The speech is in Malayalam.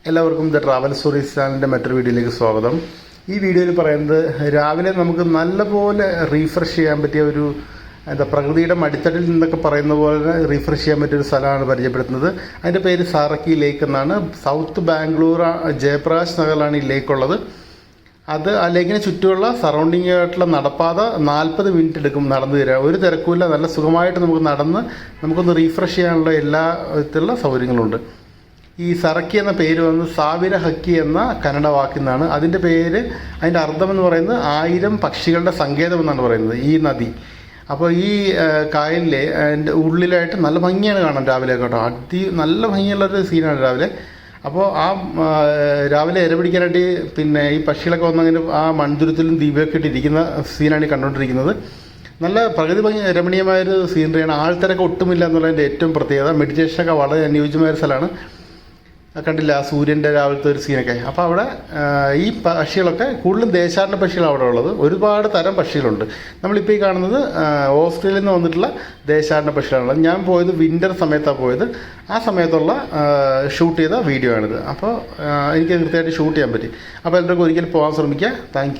എല്ലാവർക്കും ദ ട്രാവൽ സ്റ്റോറീസ് ചാനലിൻ്റെ മറ്റൊരു വീഡിയോയിലേക്ക് സ്വാഗതം. ഈ വീഡിയോയിൽ പറയുന്നത് രാവിലെ നമുക്ക് നല്ലപോലെ റീഫ്രഷ് ചെയ്യാൻ പറ്റിയ ഒരു പ്രകൃതിയുടെ മടിത്തട്ടിൽ നിന്നൊക്കെ പറയുന്ന പോലെ റീഫ്രഷ് ചെയ്യാൻ പറ്റിയ ഒരു സ്ഥലമാണ് പരിചയപ്പെടുത്തുന്നത്. അതിൻ്റെ പേര് സാറക്കി ലേക്ക് എന്നാണ്. സൗത്ത് ബാംഗ്ലൂർ ജയപ്രകാശ് നഗറിലാണ് ഈ ലേക്ക് ഉള്ളത്. അത് ആ ലേക്കിന് ചുറ്റുമുള്ള സറൗണ്ടിങ് ആയിട്ടുള്ള നടപ്പാത 40 മിനിറ്റ് എടുക്കും നടന്നു തരാം. ഒരു തിരക്കുമില്ല, നല്ല സുഖമായിട്ട് നമുക്ക് നടന്ന് നമുക്കൊന്ന് റീഫ്രഷ് ചെയ്യാനുള്ള എല്ലാ വിധത്തിലുള്ള സൗകര്യങ്ങളുണ്ട്. ഈ സറക്കി എന്ന പേര് വന്ന് സാവിര ഹക്കി എന്ന കന്നഡ വാക്കിൽ നിന്നാണ്. അതിൻ്റെ പേര്, അതിൻ്റെ അർത്ഥമെന്ന് പറയുന്നത് 1000 പക്ഷികളുടെ സങ്കേതം എന്നാണ് പറയുന്നത് ഈ നദി. അപ്പോൾ ഈ കായലിലെ അതിൻ്റെ ഉള്ളിലായിട്ട് നല്ല ഭംഗിയാണ് കാണാൻ രാവിലെ കേട്ടോ. നല്ല ഭംഗിയുള്ളൊരു സീനാണ് രാവിലെ. അപ്പോൾ രാവിലെ ഇരപിടിക്കാനായിട്ട് പിന്നെ ഈ പക്ഷികളൊക്കെ വന്നങ്ങനെ ആ മൺതുരത്തിലും ദീപമൊക്കെ ഇട്ടിരിക്കുന്ന സീനാണ് ഈ കണ്ടുകൊണ്ടിരിക്കുന്നത്. നല്ല പ്രകൃതി ഭംഗി രമണീയമായൊരു സീനറിയാണ്. ആൾത്തിരക്ക് ഒട്ടുമില്ല എന്നുള്ളതിൻ്റെ ഏറ്റവും പ്രത്യേകത. മെഡിറ്റേഷനൊക്കെ വളരെ അനുയോജ്യമായൊരു സ്ഥലമാണ്. കണ്ടില്ല ആ സൂര്യൻ്റെ രാവിലത്തെ ഒരു സീനൊക്കെ. അപ്പോൾ അവിടെ ഈ പക്ഷികളൊക്കെ കൂടുതലും ദേശാടന പക്ഷികളാണ് അവിടെ ഉള്ളത്. ഒരുപാട് തരം പക്ഷികളുണ്ട്. നമ്മളിപ്പോൾ ഈ കാണുന്നത് ഓസ്ട്രേലിയയിൽ നിന്ന് വന്നിട്ടുള്ള ദേശാടന പക്ഷികളാണുള്ളത്. ഞാൻ പോയത് വിൻ്റർ സമയത്താണ് പോയത്. ആ സമയത്തുള്ള ഷൂട്ട് ചെയ്ത വീഡിയോ ആണിത്. അപ്പോൾ എനിക്ക് കൃത്യമായിട്ട് ഷൂട്ട് ചെയ്യാൻ പറ്റി. അപ്പോൾ എല്ലാവർക്കും ഒരിക്കൽ പോകാൻ ശ്രമിക്കുക. താങ്ക്